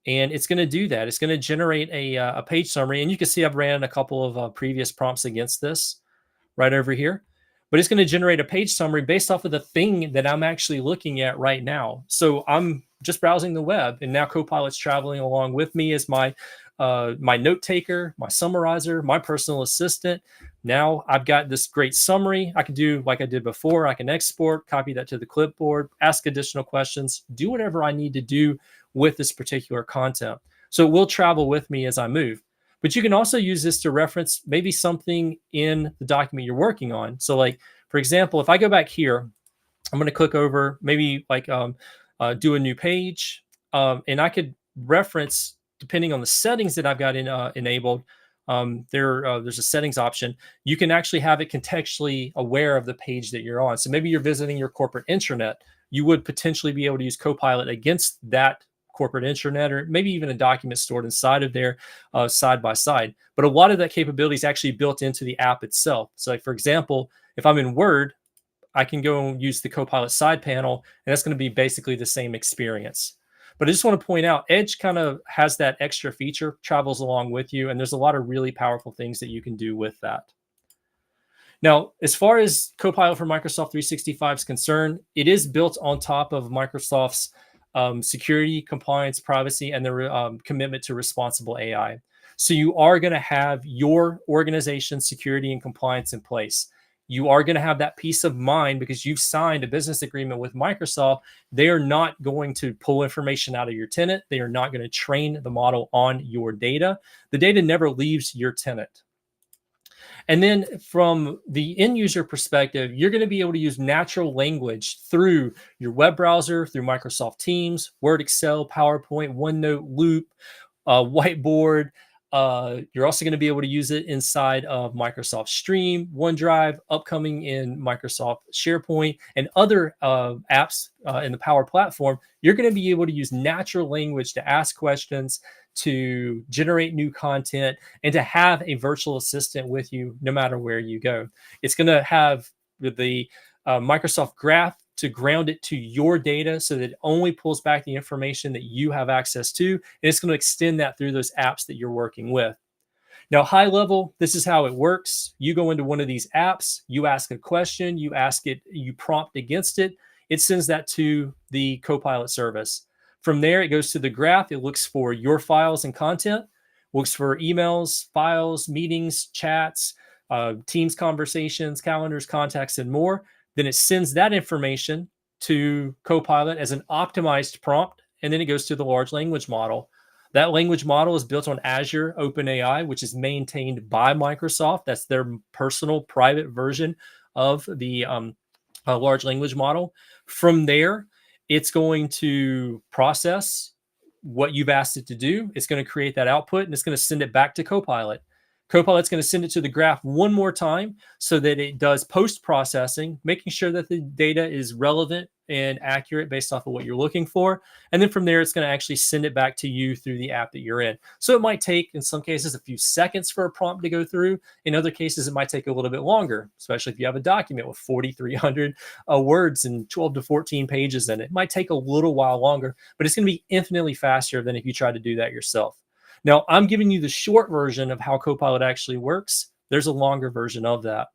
And it's going to do that. It's going to generate a page summary. And you can see I've ran a couple of previous prompts against this right over here. But it's going to generate a page summary based off of the thing that I'm actually looking at right now. So I'm just browsing the web, and now Copilot's traveling along with me as my note taker, my summarizer, my personal assistant. Now I've got this great summary. I can do like I did before. I can export, copy that to the clipboard, ask additional questions, do whatever I need to do with this particular content. So it will travel with me as I move. But you can also use this to reference maybe something in the document you're working on. So like, for example, if I go back here, I'm going to click over, maybe like do a new page. And I could reference, depending on the settings that I've got enabled, there's a settings option. You can actually have it contextually aware of the page that you're on. So maybe you're visiting your corporate intranet. You would potentially be able to use Copilot against that corporate intranet, or maybe even a document stored inside of there side by side. But a lot of that capability is actually built into the app itself. So like, for example, if I'm in Word, I can go and use the Copilot side panel, and that's going to be basically the same experience. But I just want to point out, Edge kind of has that extra feature, travels along with you, and there's a lot of really powerful things that you can do with that. Now, as far as Copilot for Microsoft 365 is concerned, it is built on top of Microsoft's security, compliance, privacy, and the commitment to responsible AI. So you are going to have your organization's security and compliance in place. You are going to have that peace of mind because you've signed a business agreement with Microsoft. They are not going to pull information out of your tenant. They are not going to train the model on your data. The data never leaves your tenant. And then from the end user perspective, you're going to be able to use natural language through your web browser, through Microsoft Teams, Word, Excel, PowerPoint, OneNote, Loop, Whiteboard. You're also going to be able to use it inside of Microsoft Stream, OneDrive, upcoming in Microsoft SharePoint, and other apps in the Power Platform. You're going to be able to use natural language to ask questions, to generate new content, and to have a virtual assistant with you no matter where you go. It's going to have the Microsoft Graph to ground it to your data so that it only pulls back the information that you have access to. And it's going to extend that through those apps that you're working with. Now, high level, this is how it works. You go into one of these apps, you ask a question, you ask it, you prompt against it. It sends that to the Copilot service. From there, it goes to the graph. It looks for your files and content, looks for emails, files, meetings, chats, Teams conversations, calendars, contacts, and more. Then it sends that information to Copilot as an optimized prompt, and then it goes to the large language model. That language model is built on Azure OpenAI, which is maintained by Microsoft. That's their personal private version of the large language model. From there, it's going to process what you've asked it to do. It's going to create that output, and it's going to send it back to Copilot. Copilot's going to send it to the graph one more time so that it does post-processing, making sure that the data is relevant and accurate based off of what you're looking for. And then from there, it's going to actually send it back to you through the app that you're in. So it might take, in some cases, a few seconds for a prompt to go through. In other cases, it might take a little bit longer, especially if you have a document with 4,300 words and 12 to 14 pages in it. It might take a little while longer, but it's going to be infinitely faster than if you try to do that yourself. Now, I'm giving you the short version of how Copilot actually works. There's a longer version of that.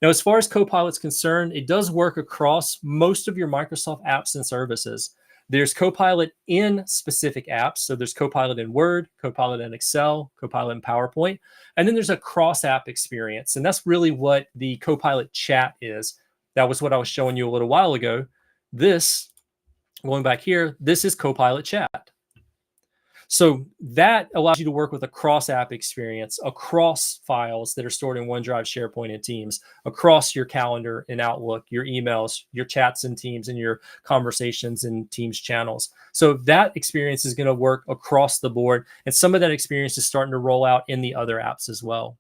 Now, as far as Copilot's concerned, it does work across most of your Microsoft apps and services. There's Copilot in specific apps. So there's Copilot in Word, Copilot in Excel, Copilot in PowerPoint. And then there's a cross-app experience. And that's really what the Copilot chat is. That was what I was showing you a little while ago. This, going back here, this is Copilot chat. So that allows you to work with a cross-app experience across files that are stored in OneDrive, SharePoint, and Teams, across your calendar and Outlook, your emails, your chats in Teams, and your conversations in Teams channels. So that experience is going to work across the board, and some of that experience is starting to roll out in the other apps as well.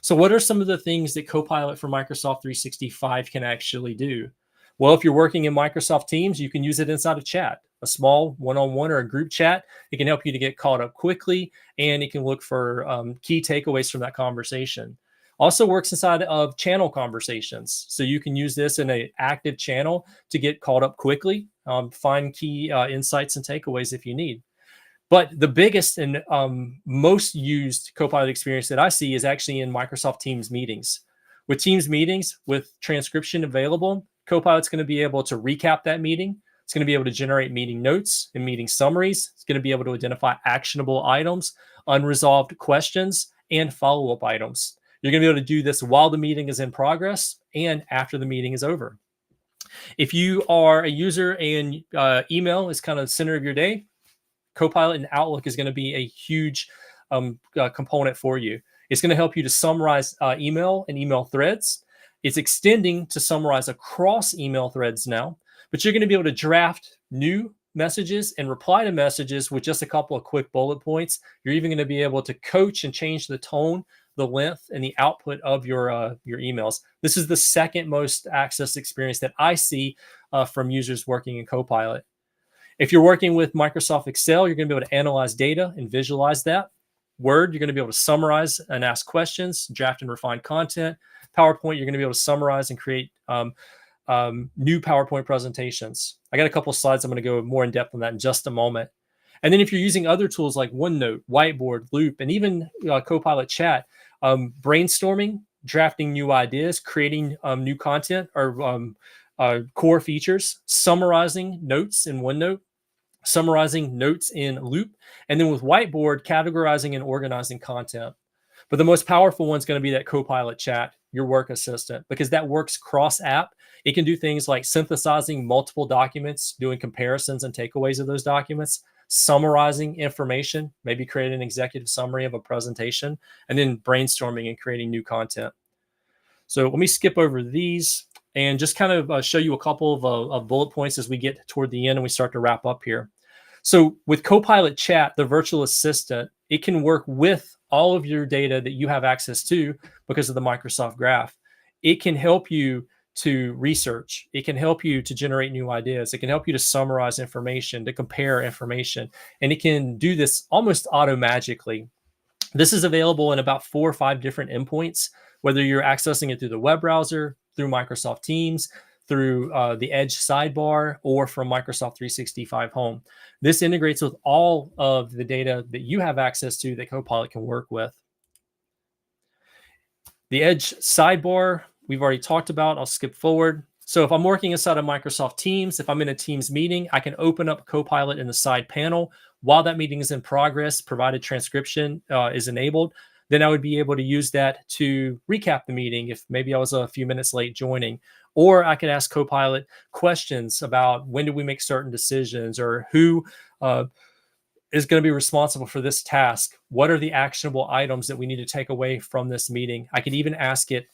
So what are some of the things that Copilot for Microsoft 365 can actually do? Well, if you're working in Microsoft Teams, you can use it inside of chat, a small one-on-one or a group chat. It can help you to get caught up quickly, and it can look for key takeaways from that conversation. Also works inside of channel conversations. So you can use this in an active channel to get caught up quickly, find key insights and takeaways if you need. But the biggest and most used Copilot experience that I see is actually in Microsoft Teams meetings. With Teams meetings, with transcription available, Copilot's going to be able to recap that meeting. It's going to be able to generate meeting notes and meeting summaries. It's going to be able to identify actionable items, unresolved questions, and follow-up items. You're going to be able to do this while the meeting is in progress and after the meeting is over. If you are a user and email is kind of the center of your day, Copilot and Outlook is going to be a huge component for you. It's going to help you to summarize email and email threads. It's extending to summarize across email threads now, but you're going to be able to draft new messages and reply to messages with just a couple of quick bullet points. You're even going to be able to coach and change the tone, the length, and the output of your emails. This is the second most accessed experience that I see from users working in Copilot. If you're working with Microsoft Excel, you're going to be able to analyze data and visualize that. Word, you're going to be able to summarize and ask questions, draft and refine content. PowerPoint, you're going to be able to summarize and create new PowerPoint presentations. I got a couple of slides. I'm going to go more in depth on that in just a moment. And then if you're using other tools like OneNote, Whiteboard, Loop, and even Copilot Chat, brainstorming, drafting new ideas, creating new content or core features, summarizing notes in OneNote, summarizing notes in Loop, and then with Whiteboard, categorizing and organizing content. But the most powerful one is going to be that Copilot chat, your work assistant, because that works cross app. It can do things like synthesizing multiple documents, doing comparisons and takeaways of those documents, summarizing information, maybe create an executive summary of a presentation, and then brainstorming and creating new content. So let me skip over these and just kind of show you a couple of bullet points as we get toward the end and we start to wrap up here. So with Copilot Chat, the virtual assistant, it can work with all of your data that you have access to because of the Microsoft Graph. It can help you to research. It can help you to generate new ideas. It can help you to summarize information, to compare information, and it can do this almost auto-magically. This is available in about 4 or 5 different endpoints, whether you're accessing it through the web browser, through Microsoft Teams, through the Edge sidebar, or from Microsoft 365 Home. This integrates with all of the data that you have access to that Copilot can work with. The Edge sidebar, we've already talked about. I'll skip forward. So if I'm working inside of Microsoft Teams, if I'm in a Teams meeting, I can open up Copilot in the side panel while that meeting is in progress, provided transcription is enabled. Then I would be able to use that to recap the meeting if maybe I was a few minutes late joining. Or I could ask Copilot questions about when did we make certain decisions, or who is going to be responsible for this task? What are the actionable items that we need to take away from this meeting? I could even ask it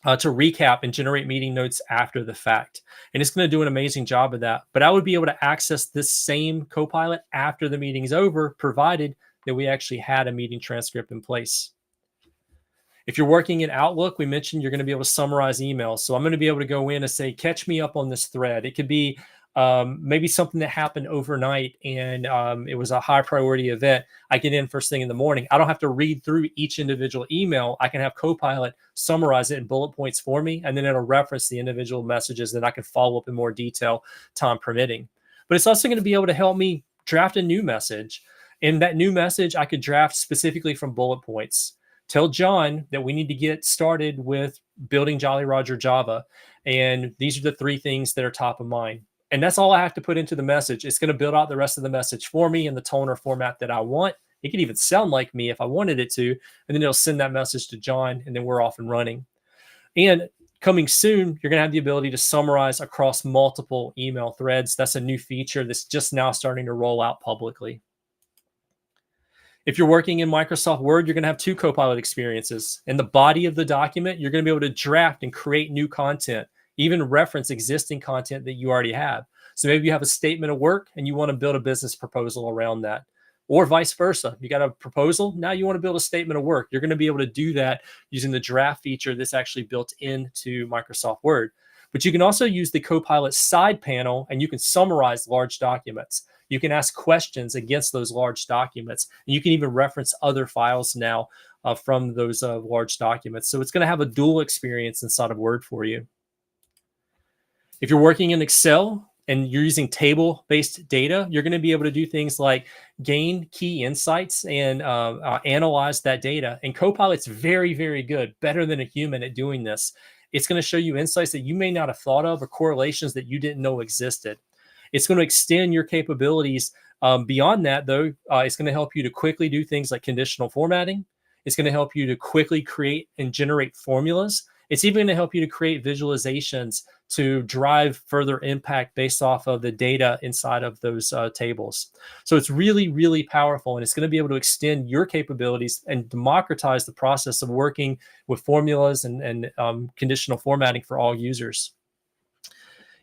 to recap and generate meeting notes after the fact. And it's going to do an amazing job of that. But I would be able to access this same Copilot after the meeting's over, provided that we actually had a meeting transcript in place. If you're working in Outlook, we mentioned you're going to be able to summarize emails. So I'm going to be able to go in and say, catch me up on this thread. It could be maybe something that happened overnight and it was a high priority event. I get in first thing in the morning. I don't have to read through each individual email. I can have Copilot summarize it in bullet points for me, and then it'll reference the individual messages that I can follow up in more detail, time permitting. But it's also going to be able to help me draft a new message. And that new message I could draft specifically from bullet points. Tell John that we need to get started with building Jolly Roger Java. And these are the 3 things that are top of mind. And that's all I have to put into the message. It's going to build out the rest of the message for me in the tone or format that I want. It could even sound like me if I wanted it to. And then it'll send that message to John, and then we're off and running. And coming soon, you're going to have the ability to summarize across multiple email threads. That's a new feature that's just now starting to roll out publicly. If you're working in Microsoft Word, you're going to have 2 Copilot experiences. In the body of the document, you're going to be able to draft and create new content, even reference existing content that you already have. So maybe you have a statement of work and you want to build a business proposal around that, or vice versa. You got a proposal, now you want to build a statement of work. You're going to be able to do that using the draft feature that's actually built into Microsoft Word. But you can also use the Copilot side panel and you can summarize large documents. You can ask questions against those large documents. And you can even reference other files now from those large documents. So it's going to have a dual experience inside of Word for you. If you're working in Excel and you're using table-based data, you're going to be able to do things like gain key insights and analyze that data. And Copilot's very, very good, better than a human at doing this. It's going to show you insights that you may not have thought of or correlations that you didn't know existed. It's going to extend your capabilities. Beyond that, though, it's going to help you to quickly do things like conditional formatting. It's going to help you to quickly create and generate formulas. It's even going to help you to create visualizations to drive further impact based off of the data inside of those tables. So it's really, really powerful, and it's going to be able to extend your capabilities and democratize the process of working with formulas and conditional formatting for all users.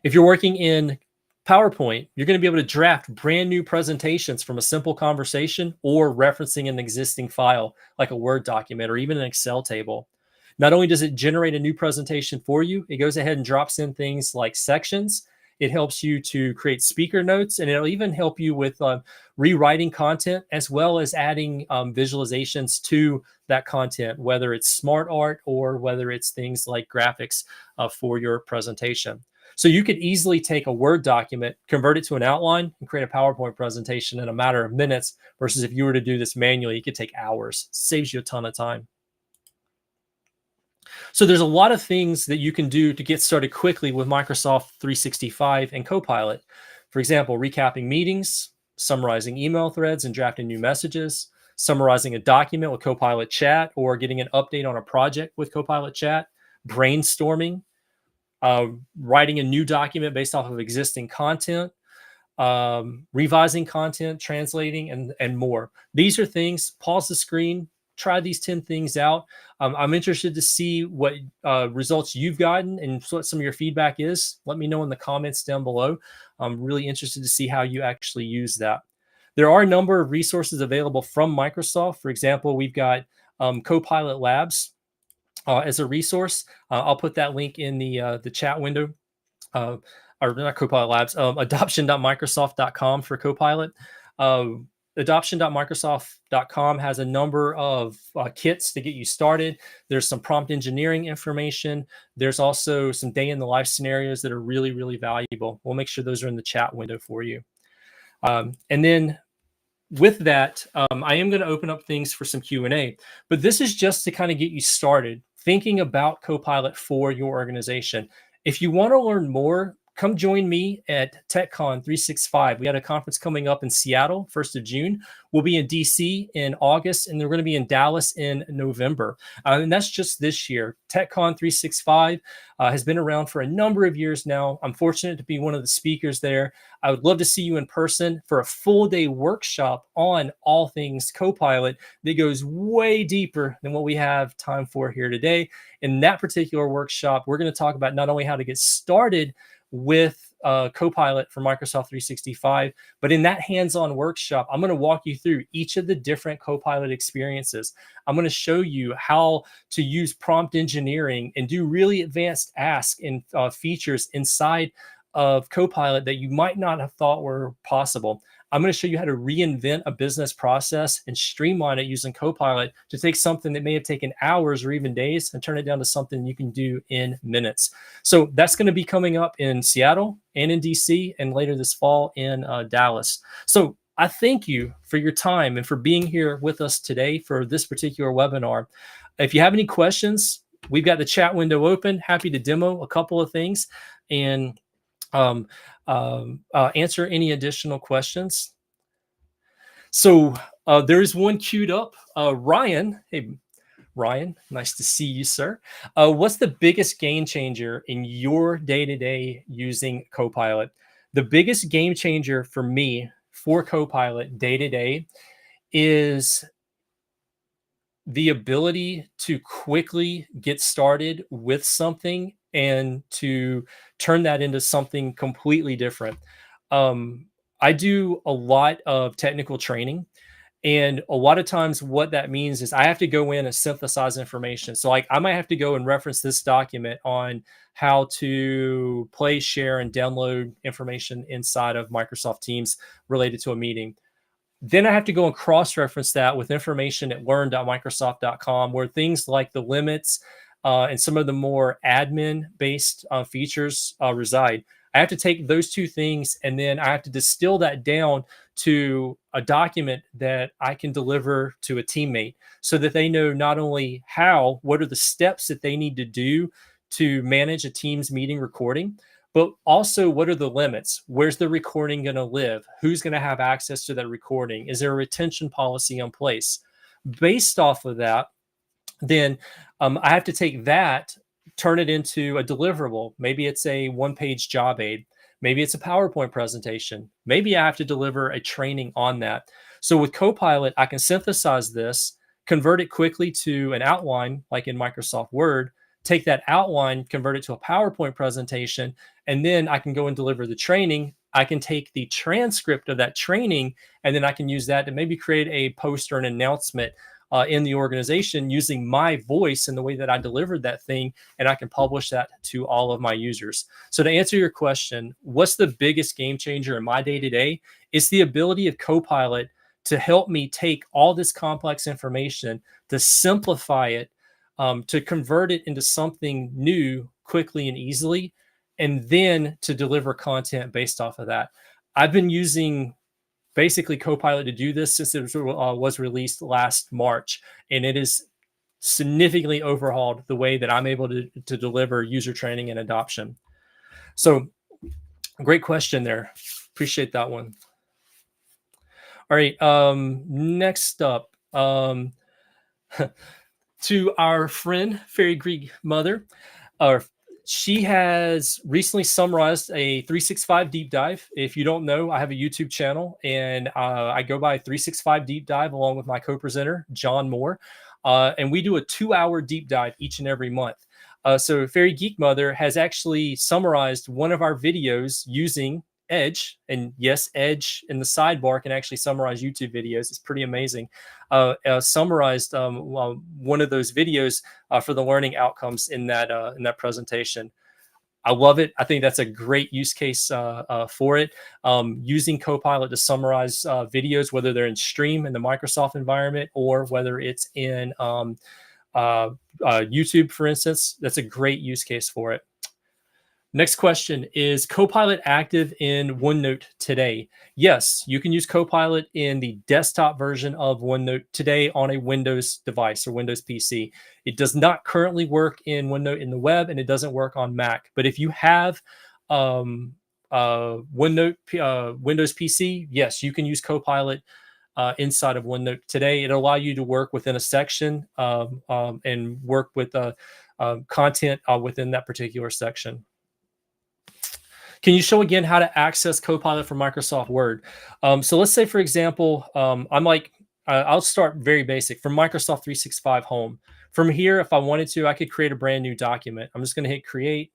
If you're working in PowerPoint, you're going to be able to draft brand new presentations from a simple conversation or referencing an existing file like a Word document or even an Excel table. Not only does it generate a new presentation for you, it goes ahead and drops in things like sections. It helps you to create speaker notes, and it'll even help you with rewriting content as well as adding visualizations to that content, whether it's smart art or whether it's things like graphics for your presentation. So you could easily take a Word document, convert it to an outline, and create a PowerPoint presentation in a matter of minutes, versus if you were to do this manually, it could take hours. It saves you a ton of time. So there's a lot of things that you can do to get started quickly with Microsoft 365 and Copilot. For example, recapping meetings, summarizing email threads and drafting new messages, summarizing a document with Copilot Chat, or getting an update on a project with Copilot Chat, brainstorming, writing a new document based off of existing content, revising content, translating, and more. These are things. Pause the screen, try these 10 things out. I'm interested to see what results you've gotten and what some of your feedback is. Let me know in the comments down below. I'm really interested to see how you actually use that. There are a number of resources available from Microsoft. For example, we've got Copilot Labs as a resource. I'll put that link in the chat window. Uh, or not Copilot Labs, adoption.microsoft.com for Copilot. Adoption.microsoft.com has a number of kits to get you started. There's some prompt engineering information. There's also some day in the life scenarios that are really, really valuable. We'll make sure those are in the chat window for you. And then with that, I am going to open up things for some Q&A, but this is just to kind of get you started thinking about Copilot for your organization. If you want to learn more, come join me at TechCon 365. We had a conference coming up in Seattle, 1st of June. We'll be in DC in August, and we're going to be in Dallas in November. And that's just this year. TechCon 365 has been around for a number of years now. I'm fortunate to be one of the speakers there. I would love to see you in person for a full day workshop on all things Copilot that goes way deeper than what we have time for here today. In that particular workshop, we're going to talk about not only how to get started with Copilot for Microsoft 365, but in that hands-on workshop, I'm going to walk you through each of the different Copilot experiences. I'm going to show you how to use prompt engineering and do really advanced ask and features inside of Copilot that you might not have thought were possible. I'm going to show you how to reinvent a business process and streamline it using Copilot to take something that may have taken hours or even days and turn it down to something you can do in minutes. So that's going to be coming up in Seattle and in DC and later this fall in Dallas. So I thank you for your time and for being here with us today for this particular webinar. If you have any questions, we've got the chat window open. Happy to demo a couple of things and answer any additional questions. So there is one queued up. Ryan, hey, Ryan, nice to see you, sir. What's the biggest game changer in your day-to-day using Copilot? The biggest game changer for me for Copilot day-to-day is the ability to quickly get started with something and to turn that into something completely different. I do a lot of technical training, and a lot of times what that means is I have to go in and synthesize information. So like I might have to go and reference this document on how to play, share, and download information inside of Microsoft Teams related to a meeting. Then I have to go and cross-reference that with information at learn.microsoft.com, where things like the limits and some of the more admin-based features reside. I have to take those two things and then I have to distill that down to a document that I can deliver to a teammate so that they know not only what are the steps that they need to do to manage a Teams meeting recording, but also what are the limits? Where's the recording going to live? Who's going to have access to that recording? Is there a retention policy in place? Based off of that, then I have to take that, turn it into a deliverable. Maybe it's a one-page job aid. Maybe it's a PowerPoint presentation. Maybe I have to deliver a training on that. So with Copilot, I can synthesize this, convert it quickly to an outline, like in Microsoft Word, take that outline, convert it to a PowerPoint presentation, and then I can go and deliver the training. I can take the transcript of that training, and then I can use that to maybe create a post or an announcement in the organization using my voice and the way that I delivered that thing, and I can publish that to all of my users. So to answer your question, what's the biggest game changer in my day-to-day? It's the ability of Copilot to help me take all this complex information, to simplify it, to convert it into something new quickly and easily, and then to deliver content based off of that. I've been using basically Copilot to do this since it was released last March, and it is significantly overhauled the way that I'm able to deliver user training and adoption. So great question there. Appreciate that one. All right. Next up, to our friend Fairy Greek Mother. Uh, she has recently summarized a 365 deep dive. If you don't know, I have a YouTube channel and I go by 365 deep dive along with my co-presenter John Moore, and we do a 2-hour deep dive each and every month. So Fairy Geek Mother has actually summarized one of our videos using Edge, and yes, Edge in the sidebar can actually summarize YouTube videos. It's pretty amazing. Summarized one of those videos for the learning outcomes in that presentation. I love it. I think that's a great use case for it. Using Copilot to summarize videos, whether they're in stream in the Microsoft environment or whether it's in YouTube, for instance, that's a great use case for it. Next question, is Copilot active in OneNote today? Yes, you can use Copilot in the desktop version of OneNote today on a Windows device or Windows PC. It does not currently work in OneNote in the web, and it doesn't work on Mac. But if you have OneNote Windows PC, yes, you can use Copilot inside of OneNote today. It'll allow you to work within a section and work with content within that particular section. Can you show again how to access Copilot for Microsoft Word? So let's say, for example, I'll start very basic from Microsoft 365 Home. From here, if I wanted to, I could create a brand new document. I'm just going to hit create.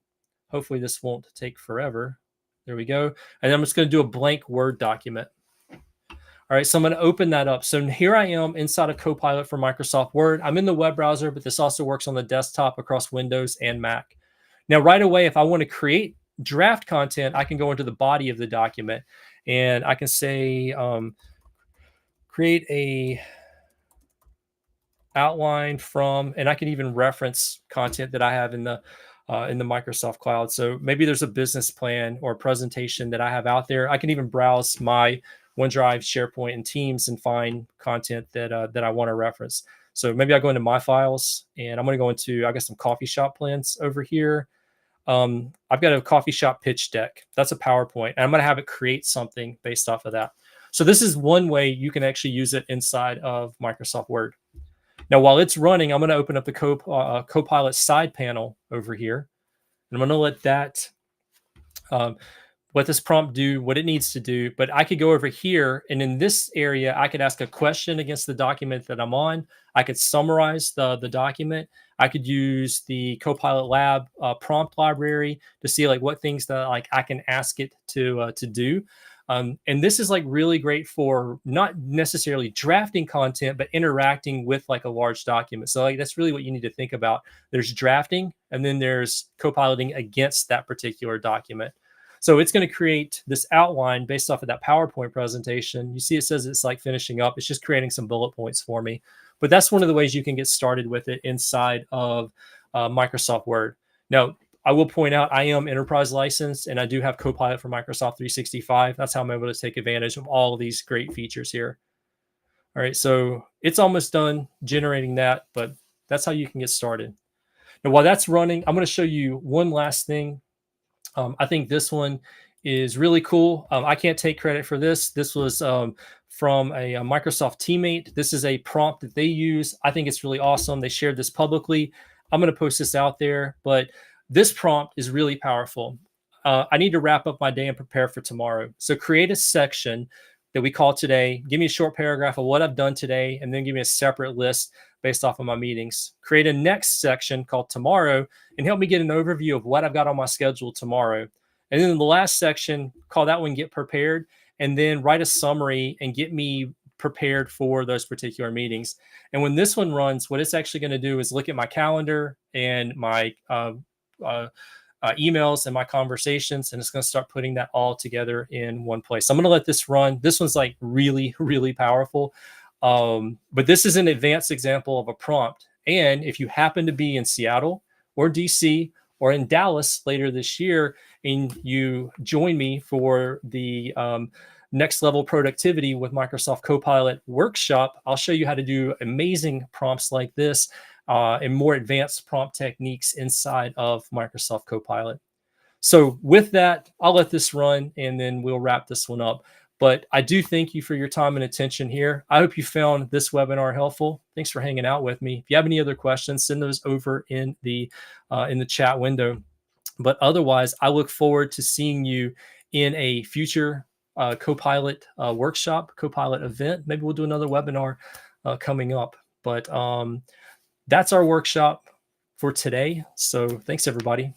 Hopefully this won't take forever. There we go. And I'm just going to do a blank Word document. All right, so I'm going to open that up. So here I am inside of Copilot for Microsoft Word. I'm in the web browser, but this also works on the desktop across Windows and Mac. Now, right away, if I want to create draft content, I can go into the body of the document and I can say create a outline from, and I can even reference content that I have in the Microsoft Cloud. So maybe there's a business plan or a presentation that I have out there. I can even browse my OneDrive, SharePoint, and Teams and find content that I want to reference. So maybe I go into my files and I'm going to go into, I got some coffee shop plans over here. I've got a coffee shop pitch deck. That's a PowerPoint. And I'm going to have it create something based off of that. So this is one way you can actually use it inside of Microsoft Word. Now, while it's running, I'm going to open up the Copilot side panel over here. And I'm going to let that, let this prompt do what it needs to do. But I could go over here, and in this area, I could ask a question against the document that I'm on. I could summarize the document. I could use the Copilot Lab prompt library to see like what things that like I can ask it to do. And this is like really great for not necessarily drafting content, but interacting with like a large document. So like that's really what you need to think about. There's drafting, and then there's copiloting against that particular document. So it's going to create this outline based off of that PowerPoint presentation. You see it says it's like finishing up. It's just creating some bullet points for me. But that's one of the ways you can get started with it inside of Microsoft Word. Now, I will point out I am enterprise licensed and I do have Copilot for Microsoft 365. That's how I'm able to take advantage of all of these great features here. All right, so it's almost done generating that, but that's how you can get started. Now, while that's running, I'm going to show you one last thing. I think this one is really cool. I can't take credit for this. This was from a Microsoft teammate. This is a prompt that they use. I think it's really awesome. They shared this publicly. I'm going to post this out there, but this prompt is really powerful. I need to wrap up my day and prepare for tomorrow. So create a section that we call today. Give me a short paragraph of what I've done today, and then give me a separate list based off of my meetings. Create a next section called tomorrow and help me get an overview of what I've got on my schedule tomorrow. And then the last section, call that one Get Prepared, and then write a summary and get me prepared for those particular meetings. And when this one runs, what it's actually going to do is look at my calendar and my emails and my conversations, and it's going to start putting that all together in one place. So I'm going to let this run. This one's like really, really powerful. But this is an advanced example of a prompt. And if you happen to be in Seattle or DC or in Dallas later this year, and you join me for the Next Level Productivity with Microsoft Copilot workshop, I'll show you how to do amazing prompts like this and more advanced prompt techniques inside of Microsoft Copilot. So with that, I'll let this run and then we'll wrap this one up. But I do thank you for your time and attention here. I hope you found this webinar helpful. Thanks for hanging out with me. If you have any other questions, send those over in the chat window. But otherwise, I look forward to seeing you in a future Copilot workshop, Copilot event. Maybe we'll do another webinar coming up. But that's our workshop for today. So thanks, everybody.